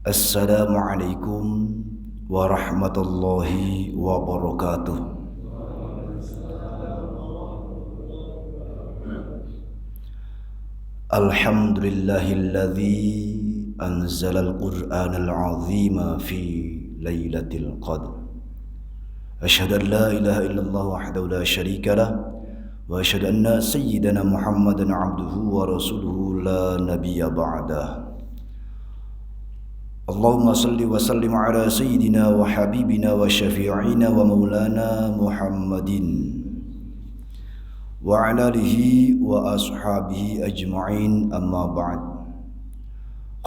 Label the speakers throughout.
Speaker 1: Assalamualaikum warahmatullahi wabarakatuh. Alhamdulillahilladzi anzalal qur'anal azima fi lailatul qadr. Asyhadu an la ilaha illallah wahdahu la syarika lah wa asyhadu anna sayyidana Muhammadan abduhu wa rasuluhu la nabiyya ba'dah. Allahumma salli wa sallim ala sayyidina wa habibina wa syafi'ina wa maulana Muhammadin wa ala alihi wa ashabihi ajma'in, amma ba'd.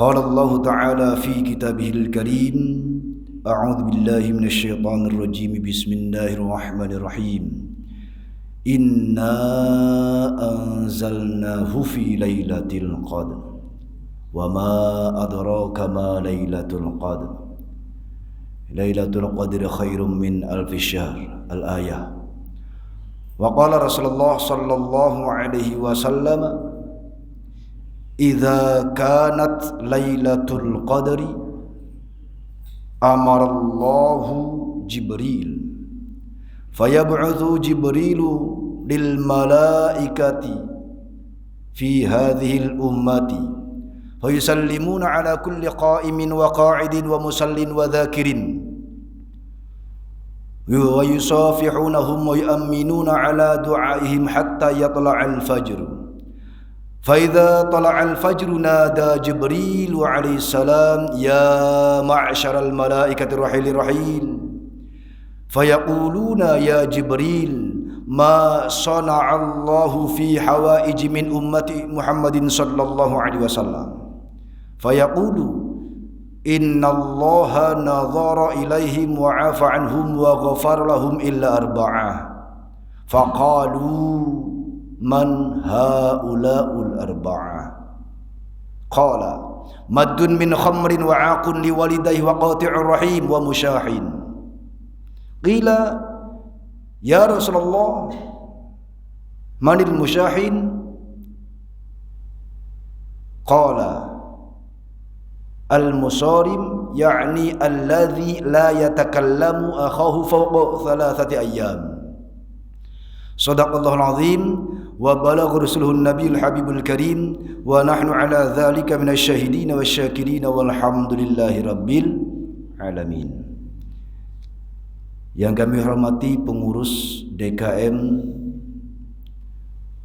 Speaker 1: Qala Allah ta'ala fi kitabihil karim, a'udzu billahi minasy syaithanir rajim, bismillahirrahmanirrahim. Inna anzalnahu fi lailatul qadr wa ma adraka ma lailatul qadr. Lailatul qadr khairum min alfi syahr. Al-ayah. Wa qala Rasulullah sallallahu alaihi wasallam, idza kanat lailatul qadri amarallahu Jibril fayab'athu Jibrilu lil malaikati fi hadhihi al ummati fayusallimuna ala kulli qa'imin wa qa'idin wa musallin wa dhakirin wa yusafihunahum wa yu'minuna ala du'aihim hatta yatla'al fajr. Fa idza tala'al fajr nada Jibril alaihi salam, ya ma'syaral malaikati rahil fayaquluna ya Jibril ma sana'allahu fi hawaij min ummati Muhammadin sallallahu alaihi wasallam. Fayaqulu innallaha nadhara ilaihim wa 'afa 'anhum wa ghafara lahum illa arba'ah. Faqalu man haula'ul arba'ah? Qala maddun min khamrin wa 'aqun li walidayhi wa qati'ur rahim wa musyahin. Qila ya Rasulullah manil musyahin? Qala al-musarim ya'ni alladhi la yatakallamu akhahu fawqa thalathati ayyam. Shadaqallahul azim wa balagha rasuluhun nabiyul habibul karim wa nahnu ala dhalika minasy syahidin wasyakirin walhamdulillahi rabbil alamin. Yang kami hormati pengurus DKM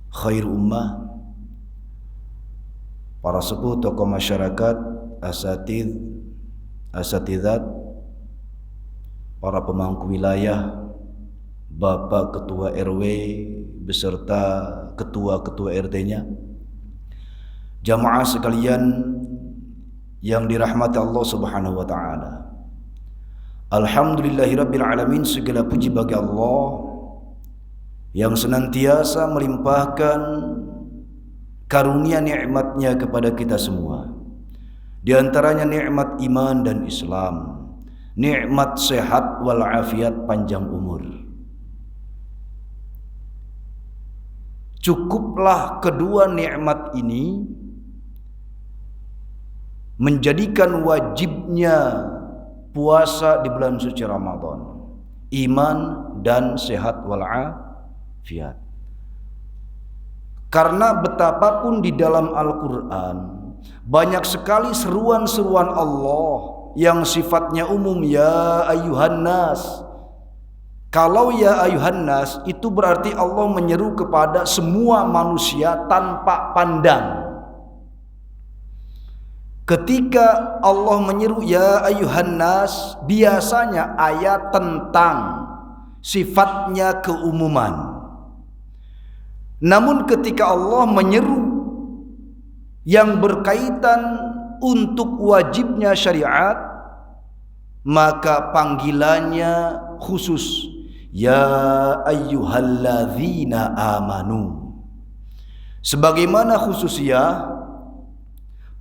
Speaker 1: Khair Ummah, para sepuh, tokoh masyarakat, asatidzat, para pemangku wilayah, Bapak Ketua RW beserta ketua-ketua RT-nya, jamaah sekalian yang dirahmati Allah Subhanahu wa taala. Alhamdulillahirabbil alamin, segala puji bagi Allah yang senantiasa melimpahkan karunia nikmat-Nya kepada kita semua. Di antaranya nikmat iman dan Islam, nikmat sehat wal afiat, panjang umur. Cukuplah kedua nikmat ini menjadikan wajibnya puasa di bulan suci Ramadan, iman dan sehat wal afiat. Karena betapapun di dalam Al-Quran banyak sekali seruan-seruan Allah yang sifatnya umum, ya ayuhan nas. Kalau ya ayuhan nas itu berarti Allah menyeru kepada semua manusia tanpa pandang. Ketika Allah menyeru ya ayuhan nas, biasanya ayat tentang sifatnya keumuman. Namun ketika Allah menyeru yang berkaitan untuk wajibnya syariat, maka panggilannya khusus, ya ayyuhalladzina amanu. Sebagaimana khususnya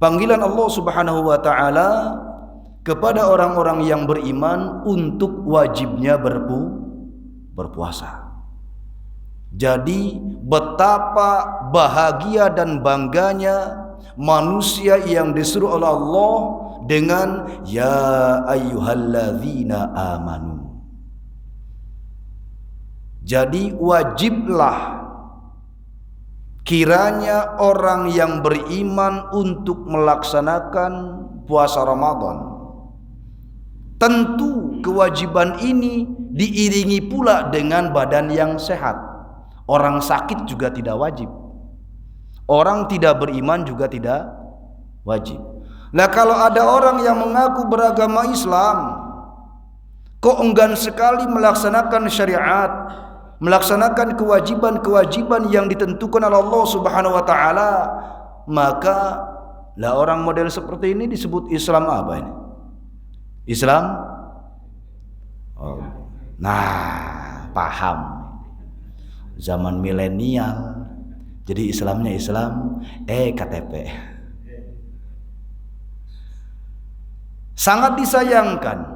Speaker 1: panggilan Allah Subhanahu wa taala kepada orang-orang yang beriman untuk wajibnya berpuasa. Jadi betapa bahagia dan bangganya manusia yang disuruh oleh Allah dengan ya ayyuhalladzina amanu. Jadi wajiblah kiranya orang yang beriman untuk melaksanakan puasa Ramadan. Tentu kewajiban ini diiringi pula dengan badan yang sehat. Orang sakit juga tidak wajib. Orang tidak beriman juga tidak wajib. Nah, kalau ada orang yang mengaku beragama Islam, kok enggan sekali melaksanakan syariat, melaksanakan kewajiban-kewajiban yang ditentukan oleh Allah Subhanahu wa taala, maka lah orang model seperti ini disebut Islam apa ini? Islam? Oh. Nah, paham. Zaman milenial. Jadi Islamnya Islam KTP. Sangat disayangkan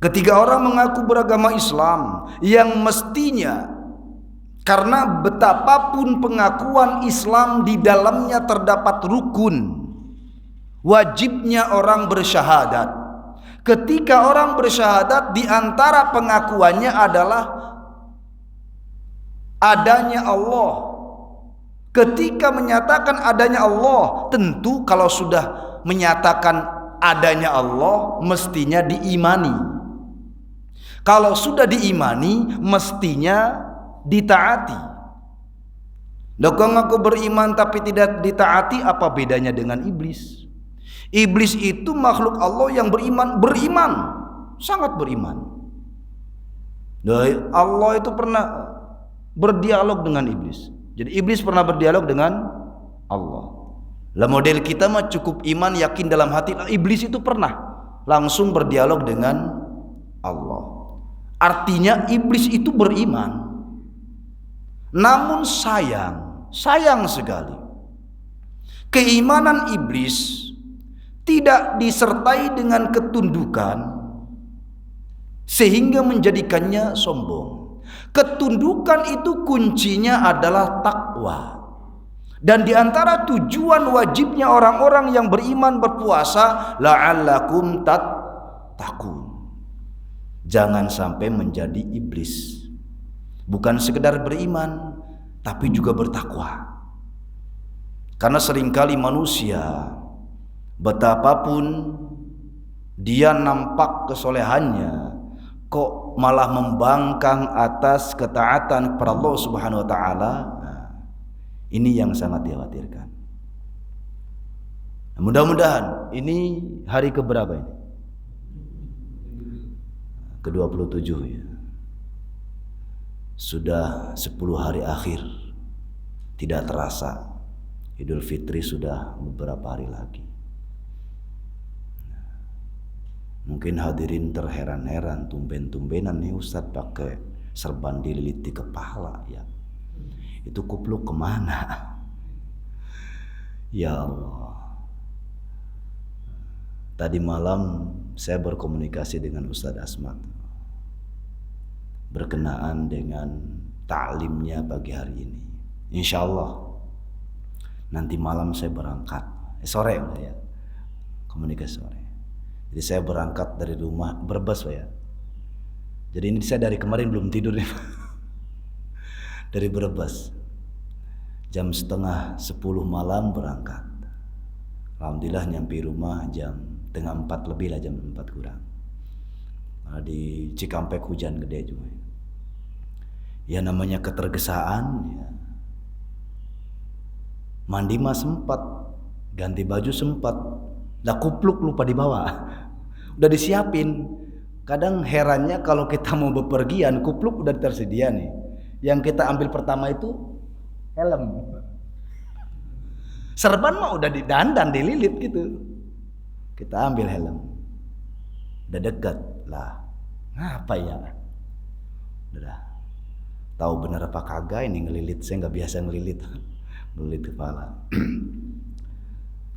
Speaker 1: ketika orang mengaku beragama Islam yang mestinya, karena betapapun pengakuan Islam di dalamnya terdapat rukun, wajibnya orang bersyahadat. Ketika orang bersyahadat, di antara pengakuannya adalah adanya Allah. Ketika menyatakan adanya Allah, tentu kalau sudah menyatakan adanya Allah, mestinya diimani. Kalau sudah diimani, mestinya ditaati. Dokong aku beriman tapi tidak ditaati, apa bedanya dengan iblis? Iblis itu makhluk Allah yang beriman, sangat beriman. Allah itu pernah berdialog dengan iblis. Jadi iblis pernah berdialog dengan Allah. Lah model kita mah cukup iman, yakin dalam hati. Iblis itu pernah langsung berdialog dengan Allah. Artinya iblis itu beriman. Namun sayang sekali, keimanan iblis tidak disertai dengan ketundukan sehingga menjadikannya sombong. Ketundukan itu kuncinya adalah takwa. Dan di antara tujuan wajibnya orang-orang yang beriman berpuasa, la'allakum tattaqun. Jangan sampai menjadi iblis. Bukan sekedar beriman, tapi juga bertakwa. Karena seringkali manusia, betapapun dia nampak kesolehannya, kok malah membangkang atas ketaatan kepada Allah Subhanahu wa taala. Ini yang sangat dikhawatirkan. Mudah-mudahan ini hari keberapa ini? Ke-27 ya. Sudah 10 hari akhir. Tidak terasa Idul Fitri sudah beberapa hari lagi. Mungkin hadirin terheran-heran, tumben-tumbenan nih Ustadz pakai serban dililit di kepala ya. Itu kupluk kemana? Ya Allah. Tadi malam saya berkomunikasi dengan Ustadz Asmat berkenaan dengan ta'limnya pagi hari ini. Insya Allah nanti malam saya berangkat, sore ya, komunikasi sore. Jadi saya berangkat dari rumah Brebes ya. Jadi ini saya dari kemarin belum tidur nih. Dari Brebes jam setengah 10 malam berangkat. Alhamdulillah nyampe rumah jam setengah 4 lebih lah, jam 4 kurang. Nah, di Cikampek hujan gede juga. Ya namanya ketergesaan ya. Mandi mah sempat, ganti baju sempat, lah kupluk lupa dibawa. Udah disiapin. Kadang herannya kalau kita mau bepergian, kupluk udah tersedia nih. Yang kita ambil pertama itu helm. Serban mah udah didandan, dililit gitu. Kita ambil helm. Udah dekat lah. Ngapa ya? Udah. Tahu bener apa kagak ini ngelilit, saya nggak biasa ngelilit. Ngelilit kepala.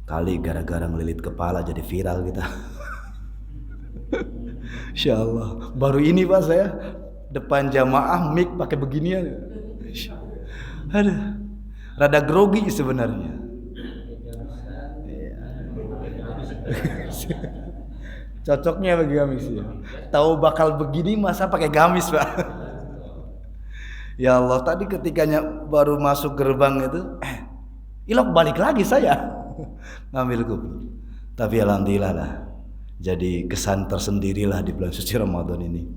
Speaker 1: Kali gara-gara ngelilit kepala jadi viral kita. Insya Allah. Baru ini Pak saya depan jamaah mic pakai beginian. Aduh, rada grogi sebenarnya. Cocoknya pakai gamis ya. Tahu bakal begini masa pakai gamis, Pak? Ya Allah, tadi ketikanya baru masuk gerbang itu, ilok balik lagi saya ngambil kupu. Tapi alhamdulillah lah, jadi kesan tersendirilah di bulan suci Ramadan ini.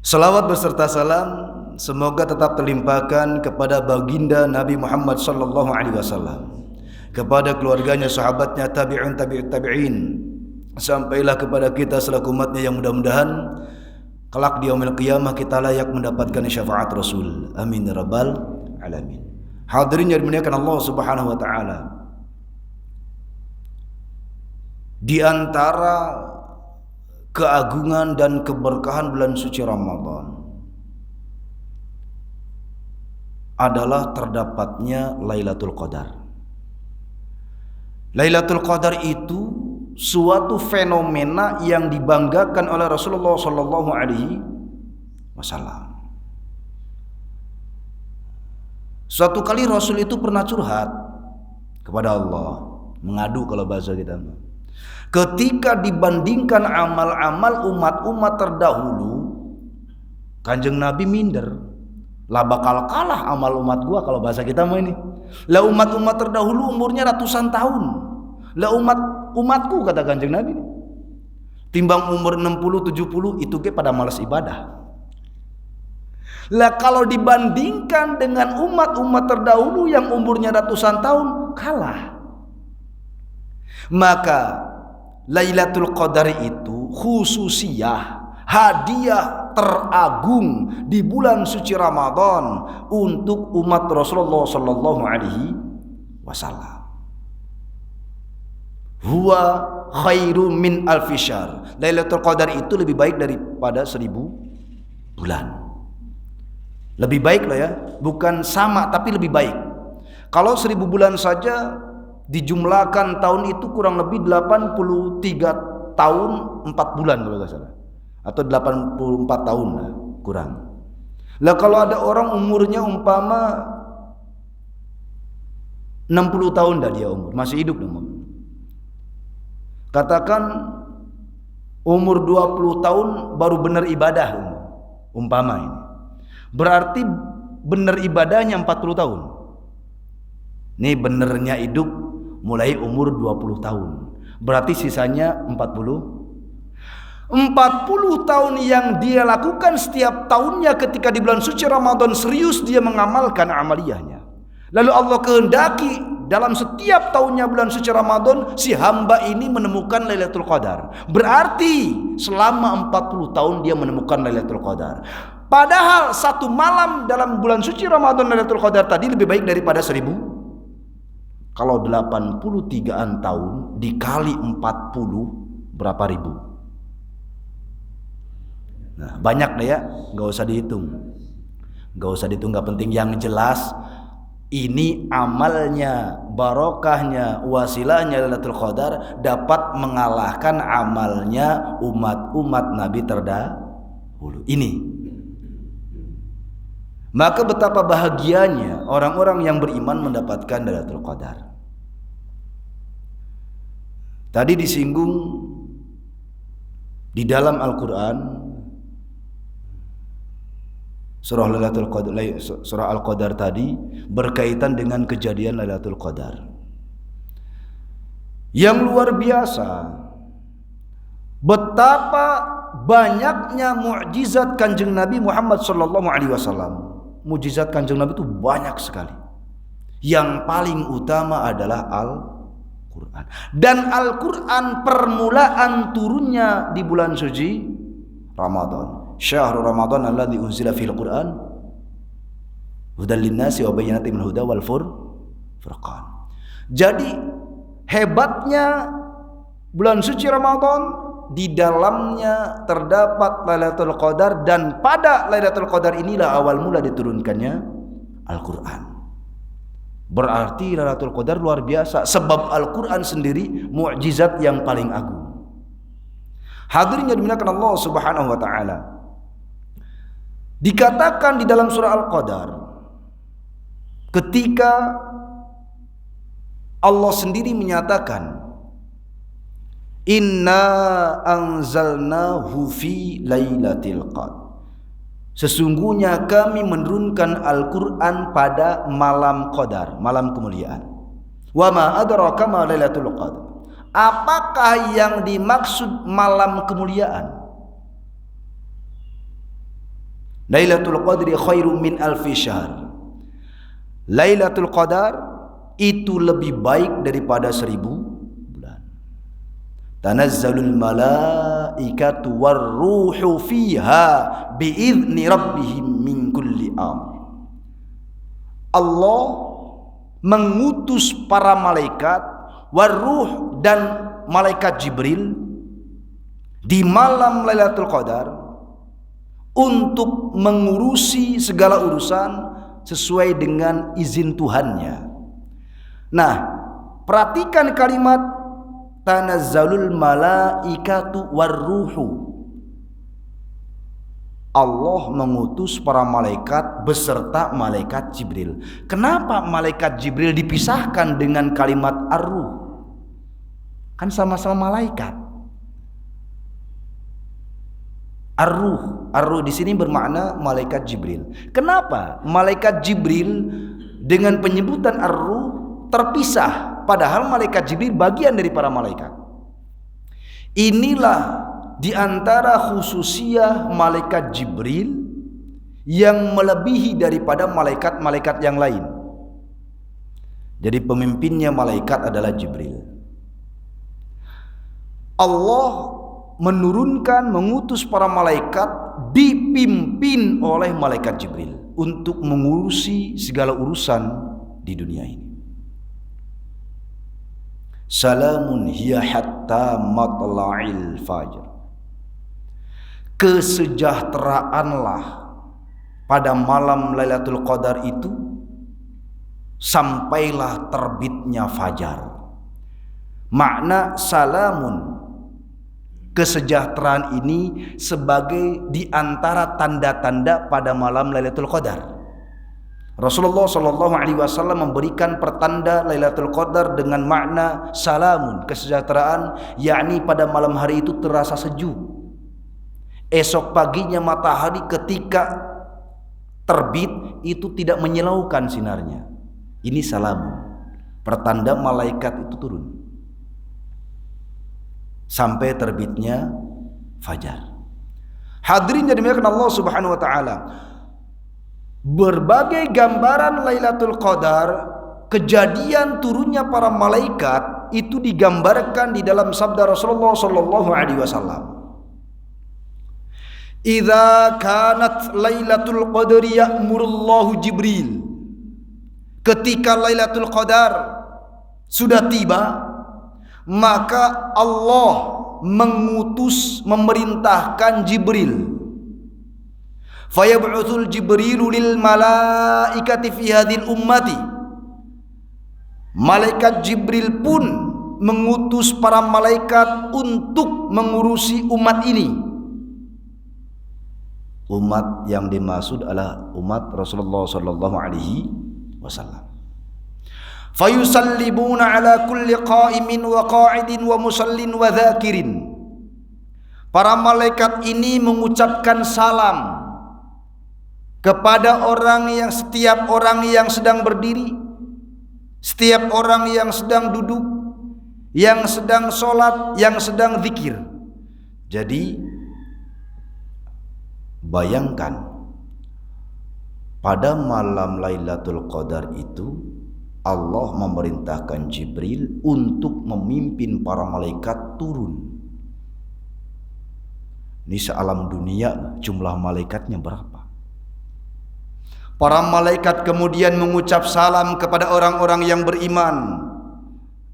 Speaker 1: Salawat beserta salam semoga tetap terlimpahkan kepada baginda Nabi Muhammad sallallahu alaihi wasallam, kepada keluarganya, sahabatnya, tabi'in, tabi'in, sampailah kepada kita selaku umatnya yang mudah-mudahan kelak di yaumil qiyamah kita layak mendapatkan syafaat Rasul. Amin ya rabbal alamin. Hadirin yang dimuliakan Allah Subhanahu wa taala, di antara keagungan dan keberkahan bulan suci Ramadan adalah terdapatnya Lailatul Qadar. Lailatul Qadar itu suatu fenomena yang dibanggakan oleh Rasulullah sallallahu alaihi wasallam. Suatu kali Rasul itu pernah curhat kepada Allah, mengadu kalau bahasa kita. Ketika dibandingkan amal-amal umat-umat terdahulu, Kanjeng Nabi minder. Lah bakal kalah amal umat gua kalau bahasa kita mah ini. Lah umat-umat terdahulu umurnya ratusan tahun. Lah umatku kata Kanjeng Nabi, timbang umur 60-70 itu ke pada malas ibadah. Lah kalau dibandingkan dengan umat-umat terdahulu yang umurnya ratusan tahun, kalah. Maka Lailatul Qadar itu khususiyah, hadiah teragung di bulan suci Ramadan untuk umat Rasulullah sallallahu alaihi wasallam. Huwa khairum min alfi syahr. Lailatul Qadar itu lebih baik daripada 1000 bulan. Lebih baik lah ya, bukan sama tapi lebih baik. Kalau 1000 bulan saja dijumlahkan tahun itu kurang lebih 83 tahun 4 bulan kalau nggak salah, atau 84 tahun lah kurang. Lah kalau ada orang umurnya umpama 60 tahun dah dia umur, masih hidup dong. Katakan umur 20 tahun baru benar ibadah umpama ini. Berarti benar ibadahnya 40 tahun. Ini benernya hidup mulai umur 20 tahun. Berarti sisanya 40 tahun yang dia lakukan setiap tahunnya ketika di bulan suci Ramadan serius dia mengamalkan amaliyahnya. Lalu Allah kehendaki dalam setiap tahunnya bulan suci Ramadan si hamba ini menemukan Lailatul Qadar. Berarti selama 40 tahun dia menemukan Lailatul Qadar. Padahal satu malam dalam bulan suci Ramadan Lailatul Qadar tadi lebih baik daripada 1000. Kalau 83an tahun dikali 40 berapa ribu? Nah, banyak deh ya, nggak usah dihitung. Nggak usah dihitung, nggak penting. Yang jelas ini amalnya, barokahnya, wasilahnya Lailatul Qadar dapat mengalahkan amalnya umat-umat Nabi terdahulu. Ini. Maka betapa bahagianya orang-orang yang beriman mendapatkan Lailatul Qadar. Tadi disinggung di dalam Al-Quran surah Lailatul Qadar, surah Al-Qadar tadi berkaitan dengan kejadian Lailatul Qadar yang luar biasa. Betapa banyaknya mukjizat Kanjeng Nabi Muhammad sallallahu alaihi wasallam. Mukjizat Kanjeng Nabi itu banyak sekali. Yang paling utama adalah Al-Quran. Dan Al-Quran permulaan turunnya di bulan suci Ramadan. Syahrul Ramadan alladzi unzila fil Quran hudan linnasi wa bayyinatin minal huda wal furqan. Jadi hebatnya bulan suci Ramadan, di dalamnya terdapat Lailatul Qadar, dan pada Lailatul Qadar inilah awal mula diturunkannya Al-Quran. Berarti Lailatul Qadar luar biasa, sebab Al-Quran sendiri mukjizat yang paling agung. Hadirin yang dimuliakan Allah Subhanahu wa taala, dikatakan di dalam surah Al-Qadar ketika Allah sendiri menyatakan Inna anzalnahu fi lailatul qadar. Sesungguhnya kami menurunkan Al-Quran pada malam Qadar, malam kemuliaan. Wa ma adraka ma lailatul qadar. Apakah yang dimaksud malam kemuliaan? Lailatul Qadri khairum min alfi syahr. Lailatul Qadar itu lebih baik daripada 1000 bulan. Tanazzalul malaikatu warruhu fiha biizni rabbihim min kulli amr. Allah mengutus para malaikat warruh dan malaikat Jibril di malam Lailatul Qadar untuk mengurusi segala urusan sesuai dengan izin Tuhannya. Nah, perhatikan kalimat tanazzalul malaikatu warruhu. Allah mengutus para malaikat beserta malaikat Jibril. Kenapa malaikat Jibril dipisahkan dengan kalimat ar-ruh? Kan sama-sama malaikat. Ar-ruh di sini bermakna malaikat Jibril. Kenapa malaikat Jibril dengan penyebutan ar-ruh terpisah, padahal malaikat Jibril bagian dari para malaikat? Inilah di antara khususiyah malaikat Jibril yang melebihi daripada malaikat-malaikat yang lain. Jadi pemimpinnya malaikat adalah Jibril. Allah mengutus para malaikat dipimpin oleh malaikat Jibril untuk mengurusi segala urusan di dunia ini. Salamun hiya hatta matla'il fajr. Kesejahteraanlah pada malam Lailatul Qadar itu sampailah terbitnya fajar. Makna salamun, kesejahteraan ini sebagai di antara tanda-tanda pada malam Lailatul Qadar. Rasulullah SAW memberikan pertanda Lailatul Qadar dengan makna salamun, kesejahteraan, yakni pada malam hari itu terasa sejuk. Esok paginya matahari ketika terbit itu tidak menyilaukan sinarnya. Ini salamun, pertanda malaikat itu turun sampai terbitnya fajar. Hadirin yang dimuliakan Allah Subhanahu wa taala, berbagai gambaran Lailatul Qadar, kejadian turunnya para malaikat itu digambarkan di dalam sabda Rasulullah sallallahu alaihi wasallam. Idza kanat Lailatul Qadri ya'murullahu Jibril. Ketika Lailatul Qadar sudah tiba, maka Allah memerintahkan Jibril. Fayab'utsul Jibrilu lil malaikati fi hadhil ummati. Malaikat Jibril pun mengutus para malaikat untuk mengurusi umat ini. Umat yang dimaksud adalah umat Rasulullah sallallahu alaihi wasallam. Fayusallibuna ala kulli qa'imin wa qa'idin wa musallin wa dzakirin. Para malaikat ini mengucapkan salam kepada setiap orang yang sedang berdiri, setiap orang yang sedang duduk, yang sedang sholat, yang sedang zikir. Jadi bayangkan pada malam Lailatul Qadar itu Allah memerintahkan Jibril untuk memimpin para malaikat turun. Ini sealam dunia jumlah malaikatnya berapa? Para malaikat kemudian mengucap salam kepada orang-orang yang beriman.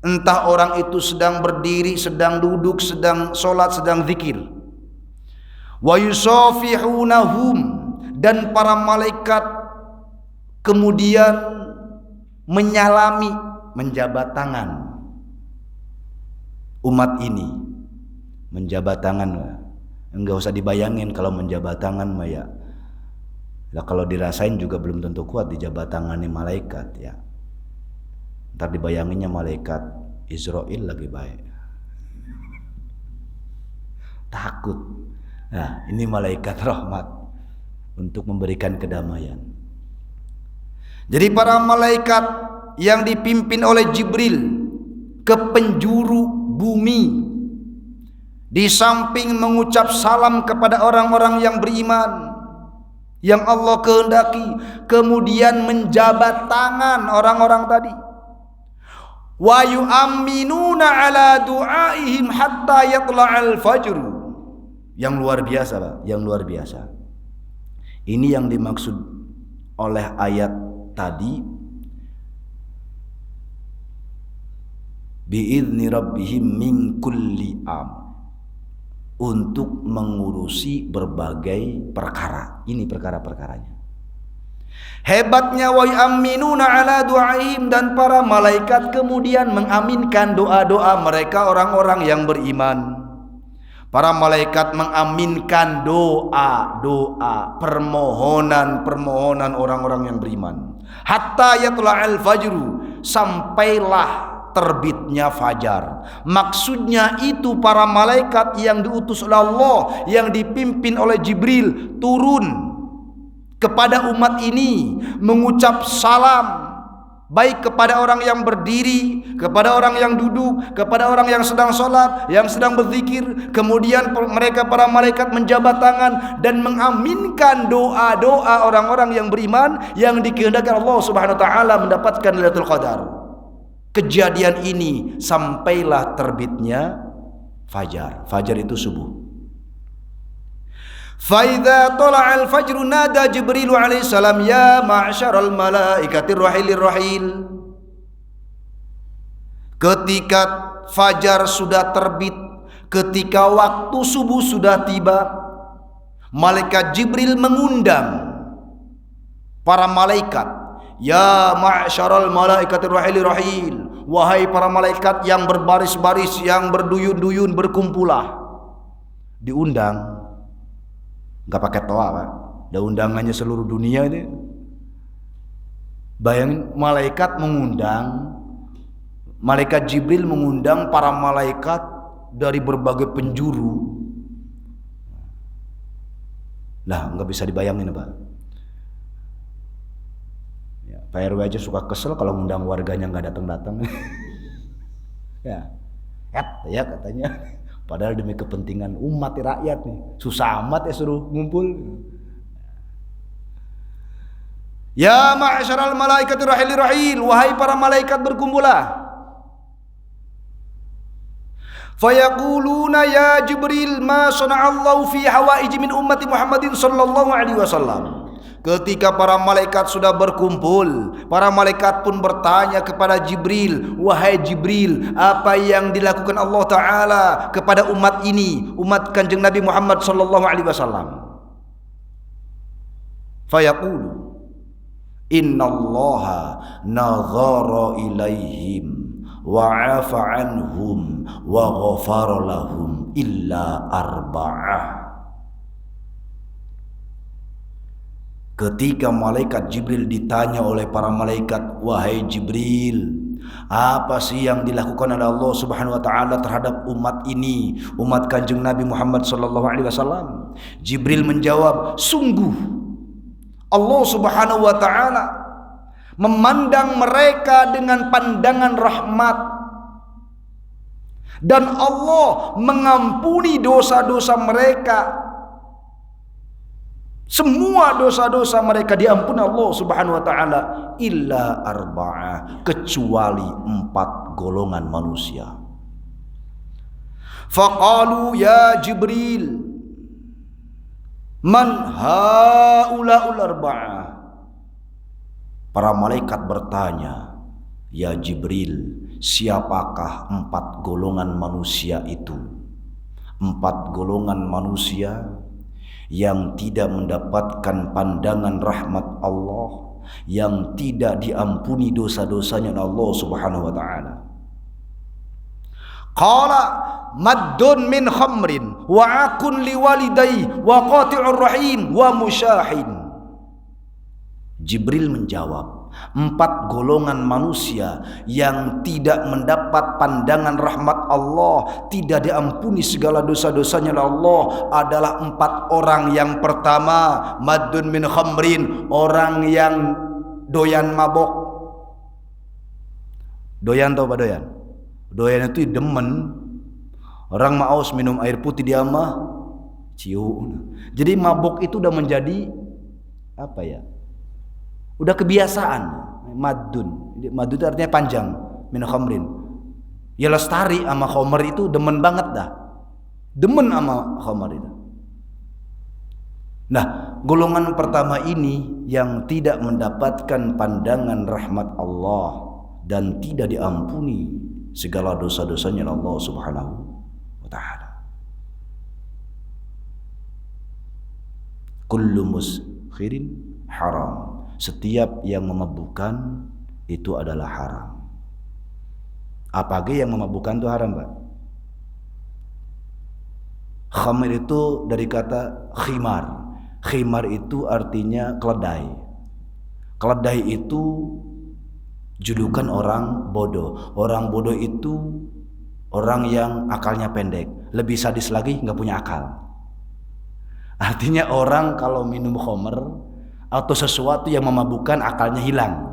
Speaker 1: Entah orang itu sedang berdiri, sedang duduk, sedang sholat, sedang zikir. Wa yusafihunahum, dan para malaikat kemudian menyalami, menjabat tangan umat ini. Menjabat tangan, enggak usah dibayangin kalau menjabat tangan mah ya. Lah kalau dirasain juga belum tentu kuat dijabat tangannya malaikat ya. Ntar dibayanginnya malaikat Israel lagi baik. takut. Nah, ini malaikat rahmat untuk memberikan kedamaian. Jadi para malaikat yang dipimpin oleh Jibril ke penjuru bumi, di samping mengucap salam kepada orang-orang yang beriman yang Allah kehendaki, kemudian menjabat tangan orang-orang tadi. Wa yu'minuna ala du'aihim hatta yatla'al fajr. Yang luar biasa, Pak, yang luar biasa. Ini yang dimaksud oleh ayat tadi, bi'izni rabbihim min kulli am, untuk mengurusi berbagai perkara. Ini perkara-perkaranya. Hebatnya wa yu'minuna ala du'aihim, dan para malaikat kemudian mengaminkan doa-doa mereka orang-orang yang beriman. Para malaikat mengaminkan doa-doa, permohonan-permohonan orang-orang yang beriman. Hatta yatla'al fajru, sampailah terbitnya fajar. Maksudnya itu para malaikat yang diutus oleh Allah, yang dipimpin oleh Jibril, turun kepada umat ini mengucap salam, baik kepada orang yang berdiri, kepada orang yang duduk, kepada orang yang sedang sholat, yang sedang berzikir. Kemudian mereka para malaikat menjabat tangan dan mengaminkan doa-doa orang-orang yang beriman yang dikehendaki Allah Subhanahu wa taala mendapatkan Lailatul Qadar. Kejadian ini sampailah terbitnya fajar. Fajar itu subuh. Faidza tala'al fajru nada Jibril alaihi salam ya ma'syaral malaikatir rahilir rahil. Ketika fajar sudah terbit, ketika waktu subuh sudah tiba, malaikat Jibril mengundang para malaikat, ya ma'syaral malaikatir rahilir rahil, wahai para malaikat yang berbaris-baris, yang berduyun-duyun, berkumpulah. Diundang. Gak pakai toa, Pak. Ada undangannya seluruh dunia ini. Bayangin, malaikat mengundang, malaikat Jibril mengundang para malaikat dari berbagai penjuru. Lah, nggak bisa dibayangin, Pak. Ya, Pak RW aja suka kesel kalau ngundang warganya nggak datang-datang. Ya katanya. Padahal demi kepentingan umat rakyat nih, susah amat ya suruh ngumpul. Ya ma'syaral malaikatir rahilir rahil, wahai para malaikat berkumpullah. Fayaquluna ya Jibril ma sana'allahu fi hawaiji min ummati Muhammadin sallallahu alaihi wasallam. Ketika para malaikat sudah berkumpul, para malaikat pun bertanya kepada Jibril, wahai Jibril, apa yang dilakukan Allah Ta'ala kepada umat ini, umat Kanjeng Nabi Muhammad sallallahu alaihi wasallam. Fayaqulu innallaha nadhara ilaihim wa 'afa 'anhum wa ghafara lahum illa arba'ah. Ketika malaikat Jibril ditanya oleh para malaikat, wahai Jibril, apa sih yang dilakukan oleh Allah Subhanahu wa taala terhadap umat ini, umat Kanjeng Nabi Muhammad sallallahu alaihi wasallam? Jibril menjawab, sungguh Allah Subhanahu wa taala memandang mereka dengan pandangan rahmat, dan Allah mengampuni dosa-dosa mereka. Semua dosa-dosa mereka diampuni Allah Subhanahu wa taala illa arba'ah, kecuali 4 golongan manusia. Faqalu ya Jibril man haulaul arba'ah. Para malaikat bertanya, ya Jibril, siapakah 4 golongan manusia itu? 4 golongan manusia yang tidak mendapatkan pandangan rahmat Allah, yang tidak diampuni dosa-dosanya Allah Subhanahu wa taala. Qala maddun min khamrin wa akun liwalidayhi wa qati'ur rahim wa musyahin. Jibril menjawab, 4 golongan manusia yang tidak mendapat pandangan rahmat Allah, tidak diampuni segala dosa-dosanya oleh Allah adalah 4 orang. Yang pertama, madun min khamrin, orang yang doyan mabok. Doyan tau Pak doyan? Doyan itu demen. Orang maus minum air putih dia mah cium. Jadi mabok itu udah menjadi apa ya? Udah kebiasaan. Madun. Madun itu artinya panjang. Min khamrin. Ya lestari sama khamr itu demen banget dah. Demen sama khamr itu. Nah, golongan pertama ini yang tidak mendapatkan pandangan rahmat Allah dan tidak diampuni segala dosa-dosanya Allah Subhanahu wa ta'ala. Kullu muskhirin haram. Setiap yang memabukkan itu adalah haram. Apa aja yang memabukkan itu haram, Pak? Khamr itu dari kata khimar. Khimar itu artinya keledai. Keledai itu julukan orang bodoh. Orang bodoh itu orang yang akalnya pendek. Lebih sadis lagi, nggak punya akal. Artinya orang kalau minum khamr atau sesuatu yang memabukkan, akalnya hilang.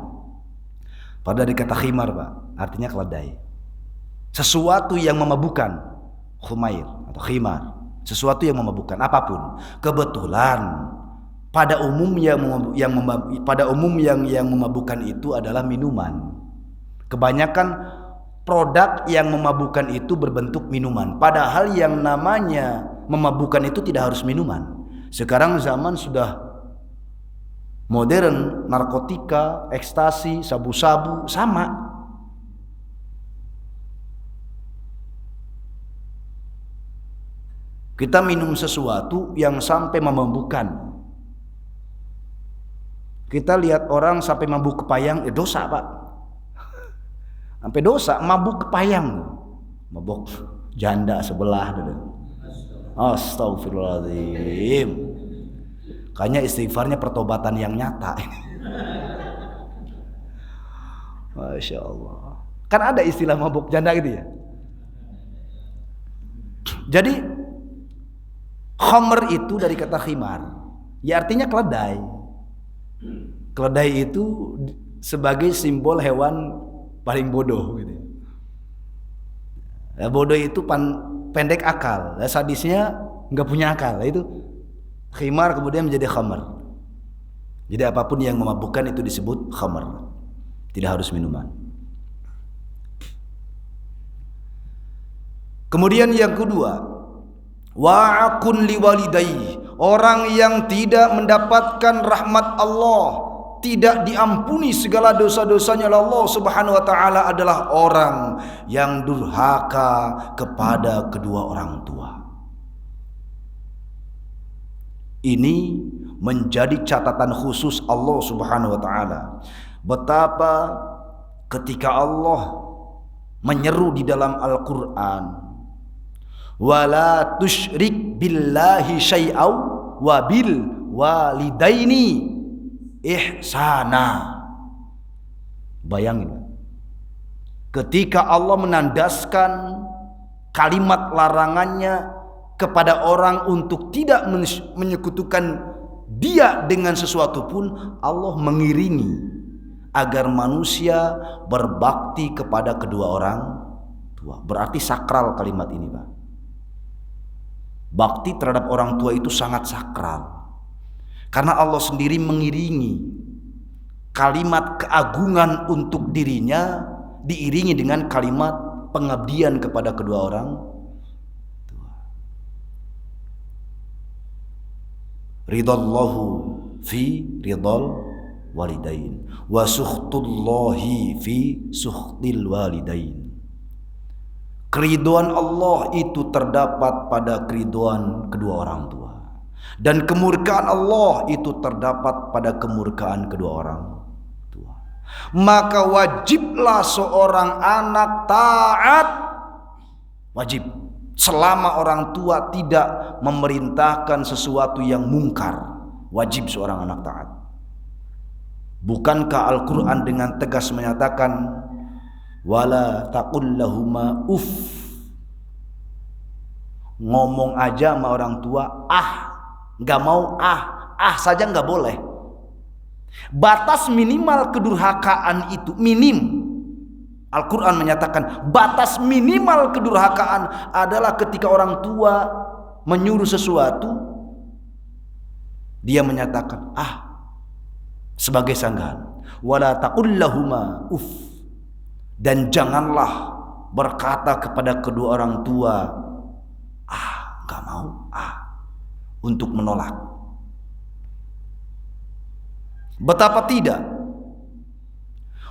Speaker 1: Padahal dari kata khimar, Pak, artinya keledai. Sesuatu yang memabukkan, khumair atau khimar, sesuatu yang memabukkan apapun. Kebetulan pada umum yang memabukkan itu adalah minuman. Kebanyakan produk yang memabukkan itu berbentuk minuman. Padahal yang namanya memabukkan itu tidak harus minuman. Sekarang zaman sudah modern, narkotika, ekstasi, sabu-sabu sama. Kita minum sesuatu yang sampai memabukkan. Kita lihat orang sampai mabuk kepayang, dosa, Pak. Sampai dosa, mabuk kepayang. Mabuk janda sebelah. Astagfirullahaladzim. Kayaknya istighfarnya pertobatan yang nyata. Masya Allah. Kan ada istilah mabuk janda gitu ya. Jadi khamr itu dari kata khimar, ya artinya keledai. Keledai itu sebagai simbol hewan paling bodoh gitu. Ya, bodoh itu pendek akal, sadisnya nggak punya akal. Itu khimar kemudian menjadi khamr. Jadi apapun yang memabukkan itu disebut khamr. Tidak harus minuman. Kemudian yang kedua, wa'akun liwalidayhi, orang yang tidak mendapatkan rahmat Allah, tidak diampuni segala dosa-dosanya oleh Allah Subhanahu wa taala adalah orang yang durhaka kepada kedua orang tua. Ini menjadi catatan khusus Allah Subhanahu wa taala. Betapa ketika Allah menyeru di dalam Al-Qur'an, wala tusyrik billahi syai'aw wa bil walidaini ihsana. Bayangin, ketika Allah menandaskan kalimat larangannya kepada orang untuk tidak menyekutukan Dia dengan sesuatu pun, Allah mengiringi agar manusia berbakti kepada kedua orang tua. Berarti sakral kalimat ini, Pak. Bakti terhadap orang tua itu sangat sakral. Karena Allah sendiri mengiringi kalimat keagungan untuk dirinya, diiringi dengan kalimat pengabdian kepada kedua orang tua. Ridallahu fi ridal walidain wa sukhtullahi fi sukhtil walidain. Keriduan Allah itu terdapat pada keriduan kedua orang tua, dan kemurkaan Allah itu terdapat pada kemurkaan kedua orang tua. Maka wajiblah seorang anak taat, wajib, selama orang tua tidak memerintahkan sesuatu yang mungkar. Wajib seorang anak taat. Bukankah Al-Quran dengan tegas menyatakan wala taqul lahuma uff, ngomong aja sama orang tua nggak mau saja nggak boleh. Batas minimal kedurhakaan itu minim. Al-Quran menyatakan batas minimal kedurhakaan adalah ketika orang tua menyuruh sesuatu, dia menyatakan sebagai sanggahan. Wala taqul lahuma uff, dan janganlah berkata kepada kedua orang tua gak mau, untuk menolak. Betapa tidak,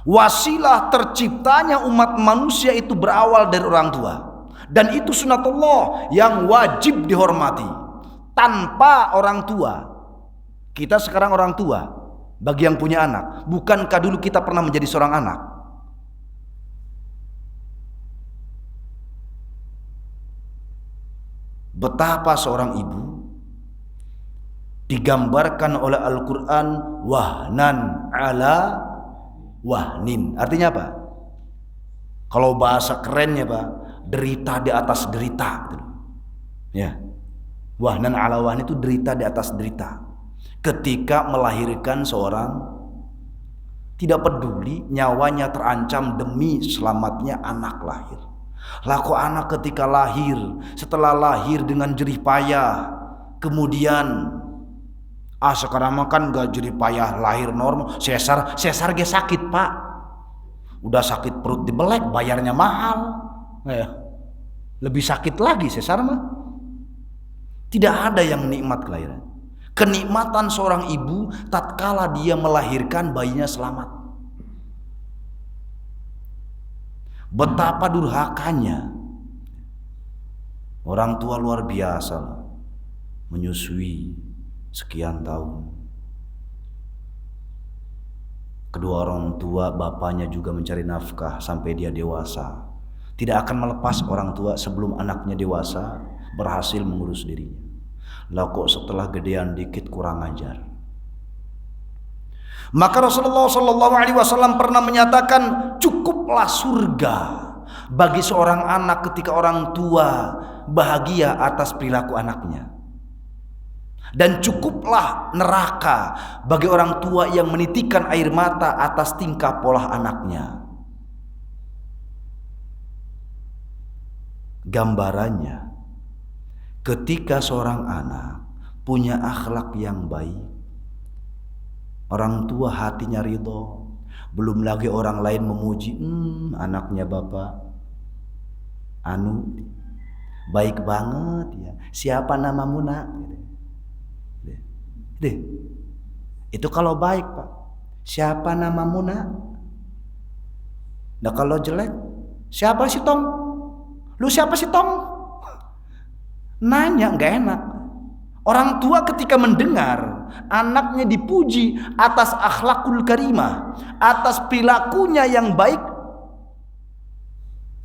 Speaker 1: wasilah terciptanya umat manusia itu berawal dari orang tua, dan itu sunatullah yang wajib dihormati. Tanpa orang tua, kita sekarang orang tua bagi yang punya anak. Bukankah dulu kita pernah menjadi seorang anak? Betapa seorang ibu digambarkan oleh Al-Quran wahnan ala wahnin. Artinya apa? Kalau bahasa kerennya Pak, derita di atas derita. Ya, wahnan ala wahnin itu derita di atas derita. Ketika melahirkan seorang, tidak peduli nyawanya terancam demi selamatnya anak lahir. Laku anak ketika lahir, setelah lahir dengan jerih payah, kemudian sekarang makan gak jerih payah, lahir normal, sesar ge sakit Pak, udah sakit perut dibelek, bayarnya mahal, lebih sakit lagi sesar mah. Tidak ada yang nikmat kelahiran. Kenikmatan seorang ibu tatkala dia melahirkan bayinya selamat. Betapa durhakanya orang tua, luar biasa menyusui sekian tahun. Kedua orang tua, bapaknya juga mencari nafkah sampai dia dewasa. Tidak akan melepas orang tua sebelum anaknya dewasa berhasil mengurus dirinya. Lah kok setelah gedean dikit kurang ajar. Maka Rasulullah SAW pernah menyatakan cukuplah surga bagi seorang anak ketika orang tua bahagia atas perilaku anaknya, dan cukuplah neraka bagi orang tua yang menitikan air mata atas tingkah pola anaknya. Gambarannya, ketika seorang anak punya akhlak yang baik, orang tua hatinya ridho. Belum lagi orang lain memuji, anaknya bapak baik banget ya. Siapa namamu nak? Itu kalau baik Pak. Siapa namamu nak? Nah kalau jelek, siapa sih Tong? Lu siapa sih Tong? Nanya nggak enak. Orang tua ketika mendengar anaknya dipuji atas akhlakul karimah, atas perilakunya yang baik,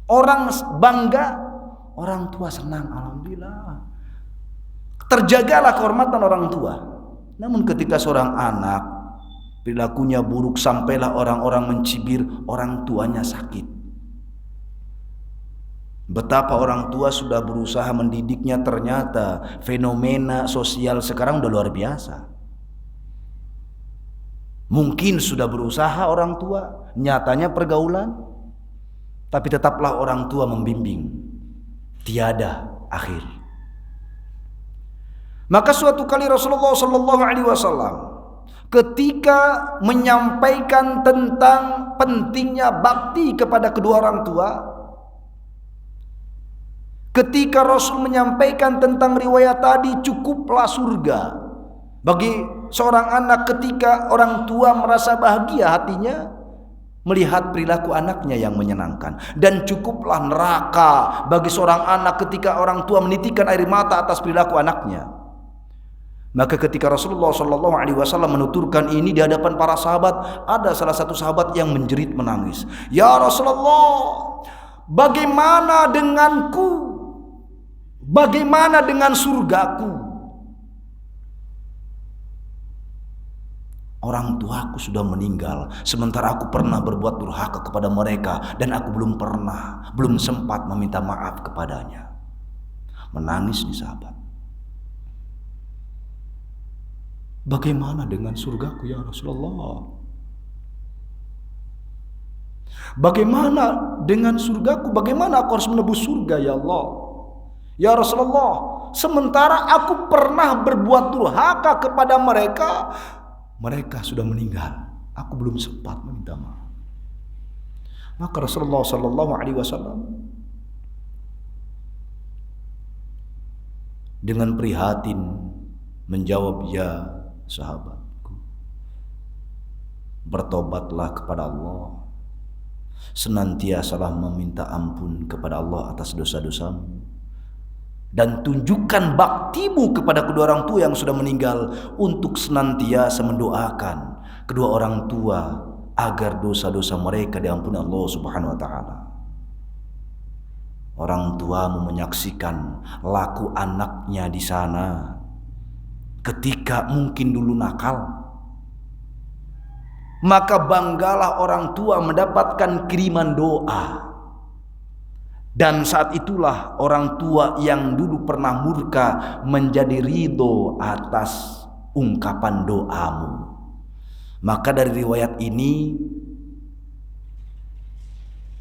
Speaker 1: orang bangga, orang tua senang, alhamdulillah. Terjagalah kehormatan orang tua. Namun ketika seorang anak perilakunya buruk, sampailah orang-orang mencibir, orang tuanya sakit. Betapa orang tua sudah berusaha mendidiknya, ternyata fenomena sosial sekarang udah luar biasa. Mungkin sudah berusaha orang tua, nyatanya pergaulan, tapi tetaplah orang tua membimbing, tiada akhir. Maka suatu kali Rasulullah SAW ketika menyampaikan tentang pentingnya bakti kepada kedua orang tua, ketika Rasul menyampaikan tentang riwayat tadi, cukuplah surga bagi seorang anak ketika orang tua merasa bahagia hatinya melihat perilaku anaknya yang menyenangkan, dan cukuplah neraka bagi seorang anak ketika orang tua menitikan air mata atas perilaku anaknya. Maka ketika Rasulullah SAW menuturkan ini di hadapan para sahabat, ada salah satu sahabat yang menjerit menangis. Ya Rasulullah, bagaimana denganku? Bagaimana dengan surgaku? Orang tuaku sudah meninggal, sementara aku pernah berbuat durhaka kepada mereka dan aku belum sempat meminta maaf kepadanya. Menangis nih sahabat. Bagaimana dengan surgaku ya Rasulullah? Bagaimana dengan surgaku? Bagaimana aku harus menebus surga ya Allah? Ya Rasulullah, sementara aku pernah berbuat durhaka kepada mereka, mereka sudah meninggal. Aku belum sempat meminta maaf. Maka Rasulullah sallallahu alaihi wasallam dengan prihatin menjawab, ya sahabatku, bertobatlah kepada Allah, senantiasalah meminta ampun kepada Allah atas dosa-dosamu, dan tunjukkan baktimu kepada kedua orang tua yang sudah meninggal untuk senantiasa mendoakan kedua orang tua agar dosa-dosa mereka diampuni Allah Subhanahu wa taala. Orang tuamu menyaksikan laku anaknya di sana ketika mungkin dulu nakal, maka banggalah orang tua mendapatkan kiriman doa. Dan saat itulah orang tua yang dulu pernah murka menjadi ridho atas ungkapan doamu. Maka dari riwayat ini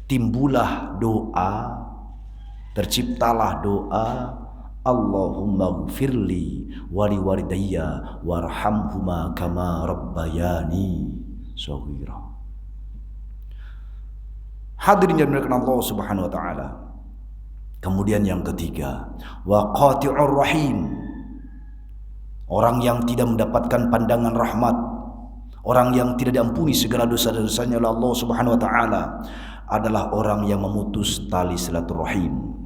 Speaker 1: timbullah doa, terciptalah doa, Allahumma gfirli wali walidayya warhamhuma kama rabbayani shaghira. Hadirin yang dimuliakan Allah Subhanahu wa taala. Kemudian yang ketiga, wa qati'ur rahim. Orang yang tidak mendapatkan pandangan rahmat, orang yang tidak diampuni segala dosa-dosanya oleh Allah Subhanahu wa taala adalah orang yang memutus tali silaturahim.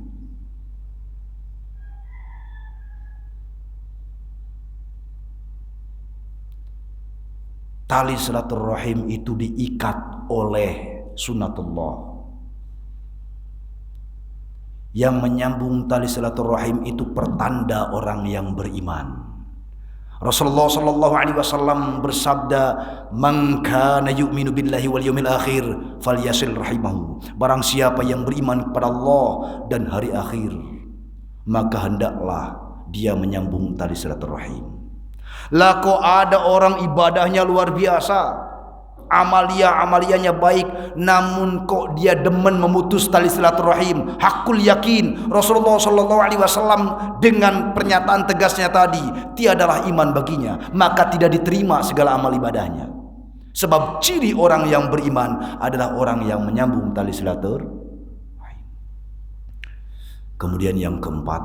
Speaker 1: Tali silaturahim itu diikat oleh sunnatullah. Yang menyambung tali silaturahim itu pertanda orang yang beriman. Rasulullah sallallahu alaihi wasallam bersabda, "Man kana yu'minu billahi wal yawmil akhir falyasil rahimahu." Barang siapa yang beriman kepada Allah dan hari akhir, maka hendaklah dia menyambung tali silaturahim. Lah kok ada orang ibadahnya luar biasa, amaliyahnya baik, namun kok dia demen memutus tali silaturahim. Hakul yakin Rasulullah sallallahu alaihi wasallam dengan pernyataan tegasnya tadi, tiadalah iman baginya, maka tidak diterima segala amal ibadahnya. Sebab ciri orang yang beriman adalah orang yang menyambung tali silaturahim. Kemudian yang keempat,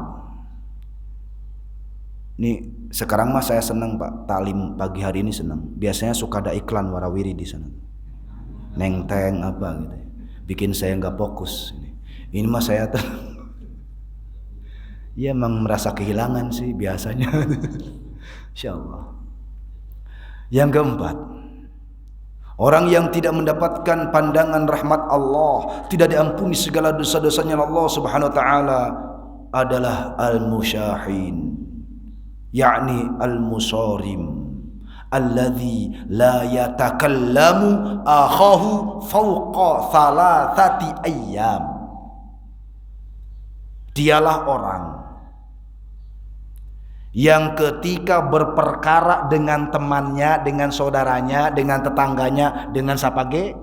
Speaker 1: nih sekarang mah saya senang Pak, talim pagi hari ini senang. Biasanya suka ada iklan warawiri di sana, nengteng apa gitu, bikin saya nggak fokus. Ini mah saya ya emang merasa kehilangan sih biasanya. Insya Allah. Yang keempat, orang yang tidak mendapatkan pandangan rahmat Allah, tidak diampuni segala dosa-dosanya Allah Subhanahu wa taala adalah al-musyahin, yakni al-musarim, alladzi la yatakallamu akhahu fawqa thalathati ayyam. Dialah orang yang ketika berperkara dengan temannya, dengan saudaranya, dengan tetangganya, dengan sapage,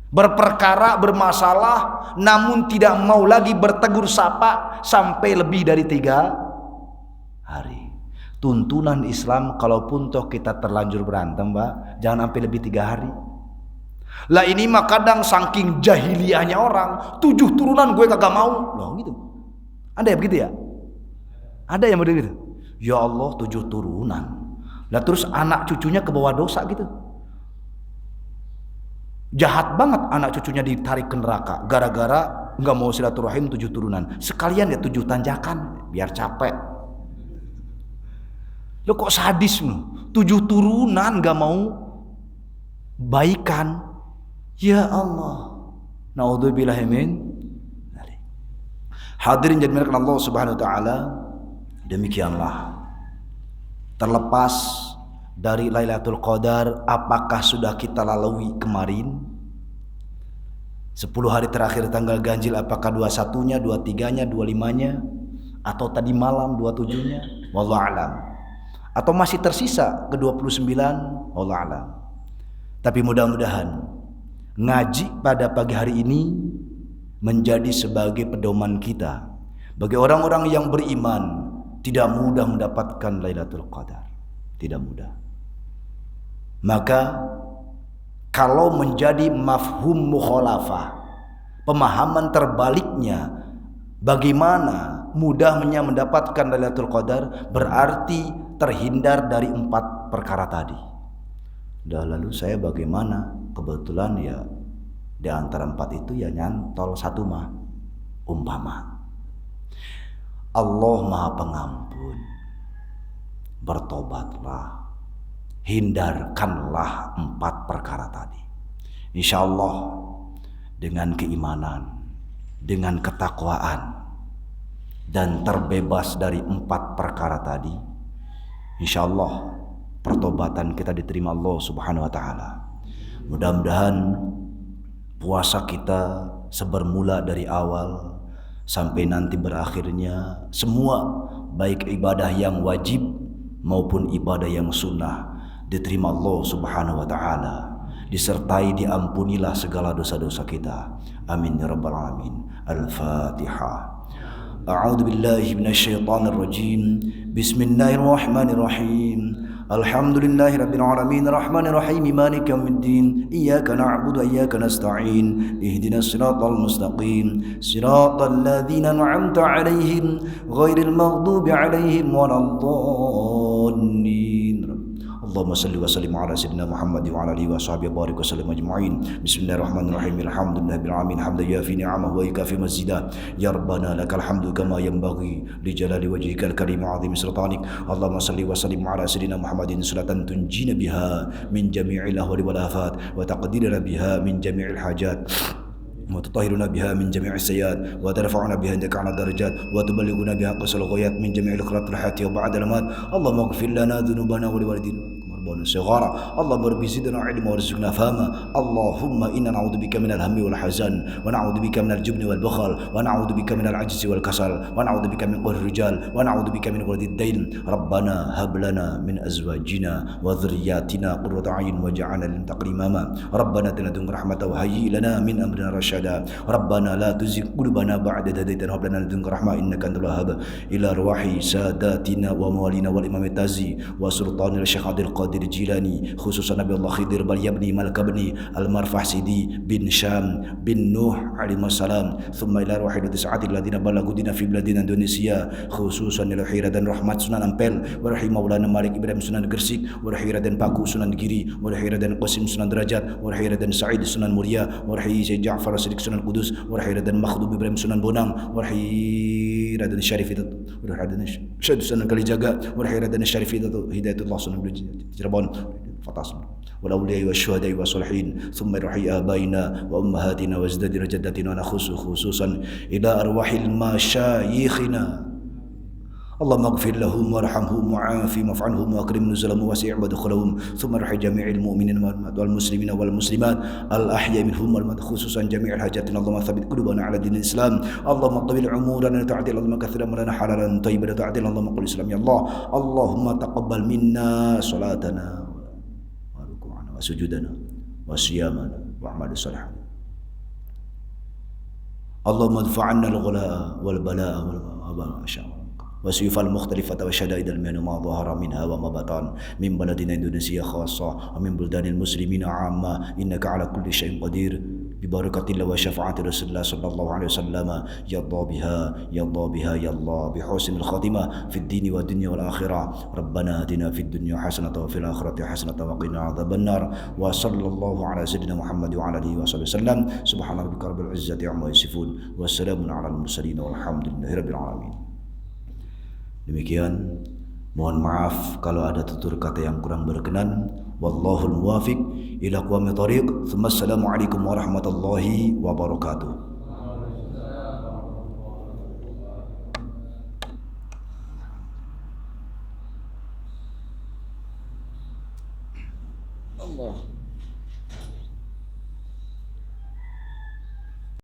Speaker 1: berperkara, bermasalah, namun tidak mau lagi bertegur sapa sampai lebih dari 3 hari. Tuntunan Islam, kalaupun toh kita terlanjur berantem, Mbak, jangan sampai lebih 3 hari. Lah ini mah kadang saking jahiliyahnya orang, 7 turunan gue kagak mau. Loh gitu. Ada ya begitu ya? Ada yang begitu. Ya Allah, 7 turunan. Lah terus anak cucunya ke bawah dosa gitu. Jahat banget anak cucunya ditarik ke neraka gara-gara nggak mau silaturahim 7 turunan. Sekalian ya 7 tanjakan biar capek. Lo kok sadis lo? 7 turunan gak mau baikan. Ya Allah. Naudzubillahi min. Hadirin jadi dimuliakan Allah Subhanahu wa taala, demikianlah terlepas dari Lailatul Qadar apakah sudah kita lalui kemarin? 10 hari terakhir tanggal ganjil apakah 21-nya, 23-nya, 25-nya, atau tadi malam 27-nya? Wallahu a'lam. Atau masih tersisa ke 29? Wallahu a'lam. Tapi mudah-mudahan ngaji pada pagi hari ini menjadi sebagai pedoman kita bagi orang-orang yang beriman. Tidak mudah mendapatkan Lailatul Qadar, tidak mudah. Maka kalau menjadi mafhum mukhalafah, pemahaman terbaliknya, bagaimana mudahnya mendapatkan Lailatul Qadar, berarti terhindar dari 4 perkara tadi. Lalu saya bagaimana? Kebetulan ya di antara 4 itu ya nyantol 1 mah. Umpama Allah Maha Pengampun, bertobatlah, hindarkanlah 4 perkara tadi. Insya Allah dengan keimanan, dengan ketakwaan, dan terbebas dari 4 perkara tadi, insya Allah pertobatan kita diterima Allah Subhanahu wa Ta'ala. Mudah-mudahan puasa kita sebermula dari awal sampai nanti berakhirnya, semua baik ibadah yang wajib maupun ibadah yang sunnah diterima Allah Subhanahu wa Ta'ala, disertai diampunilah segala dosa-dosa kita. Amin ya rabbal alamin. Al-Fatihah. A'udzu billahi minasyaitonir rajim. Bismillahirrahmanirrahim. Alhamdulillahi rabbil alamin, arrahmanir rahim, maliki yaumiddin, iyyaka na'budu wa iyyaka nasta'in, ihdinas siratal mustaqim, siratal ladzina an'amta 'alaihim ghairil maghdubi 'alaihim waladdallin. Allahumma salli wa sallim ala sayyidina Muhammad wa ala alihi wa sahbihi barik wa sallim ajma'in. Bismillahirrahmanirrahim. Alhamdulillahirabbil alamin, hamdan yafi ni'amahu wa yukafi mazidah. Ya rabbana lakal hamdu kama yanbaghi li jalali wajhikal karim 'azimi sultanik. Allahumma salli wa sallim ala sayyidina Muhammadin salatan tunjina biha min jami'il ahwali wal afat wa taqdiruna biha min jami'il hajat وتطهرنا بها من جميع السيئات وترفعنا بها عندك على الدرجات وتبلغنا بها أقصى الغايات من جميع الخيرات الحياة وبعد الممات. اللهم اغفر لنا ذنوبنا ولوالدينا صغارا. اللهم رب زدنا علما وارزقنا فهما. اللهم إنا نعوذ بك من الهم والحزن ونعوذ بك من الجبن والبخل ونعوذ بك من العجز والكسل ونعوذ بك من قهر الرجال ونعوذ بك من غلظ الدين. ربنا هب لنا من أزواجنا وذرياتنا قرة أعين واجعلنا للمتقين إماما. ربنا آتنا من لدنك رحمة وهيئ لنا من أمرنا رشدا. ربنا لا تزغ قلوبنا بعد إذ هديتنا وهب لنا من لدنك رحمة إنك أنت الوهاب. إلى أرواح ساداتنا وموالينا والإمام التازي وسلطان الشيخ عبد القادر الجيلاني خصوصا نبي الله خضر بليبني ملك بني المرفع سيدي بن شام بن نوح عليه السلام. ثم إلى أرواح التسعة الذين بلغوا دينا في بلادنا إندونيسيا خصوصا إلى Raden Rahmat Sunan Ampel warahim Maulana Malik Ibrahim Sunan Gresik warahim Raden Paku Sunan Giri warahim Raden Qasim Sunan Derajat warahim Raden Sa'id Sunan Muria warahim Syekh Ja'far Siddiq Sunan Kudus warahim Raden Makhdum Ibrahim Sunan Bonang warahim Raden Syarif itu warahim Raden Syed Sunan Kalijaga warahim Raden Syarif itu Hidayatullah Sunan Cirebon Fatas والأولياء والشهداء والصالحين ثم روحي آبائنا وأمهاتنا وأجداد جداتنا خصوصا إلى أرواح المشايخنا. اللهم اغفر لهم وارحمهم وعافهم واعف عنهم واكرم نزلهم ووسع مدخلهم ثم ارحم جميع المؤمنين والمسلمين والمسلمات الأحياء منهم والأموات خصوصا جميع الحاجات. اللهم ثبت قلوبنا على دين الإسلام. اللهم طول عمرنا تعدل اللهم كثر أمرنا حلالا طيبا تعدل اللهم قل الإسلام يا الله. اللهم تقبل منا صلاتنا وركوعنا وسجودنا وصيامنا وأعمال الصالحات. اللهم ادفع عنا الغلاء والبلاء والوباء والسيوف المختلفة والشدائد المهن ما ظهر منها وما بطن من بلدنا إندونيسيا خاصة ومن بلدان المسلمين عامة إنك على كل شيء قدير ببركة الله وشفاعة رسول الله صلى الله عليه وسلم. يا الله بها يا الله بها يا الله بحسن الخاتمة في الدين والدنيا والآخرة. ربنا آتنا في الدنيا حسنة وفي الآخرة حسنة وقنا عذاب النار. وصلى الله على سيدنا محمد وعلى آله وصحبه وسلم. سبحان ربك رب العزة عما يصفون والسلام على المرسلين والحمد لله رب العالمين. Demikian, mohon maaf kalau ada tutur kata yang kurang berkenan. Wallahul muwafiq ila aqwamit thoriq. Assalamualaikum warahmatullahi wabarakatuh.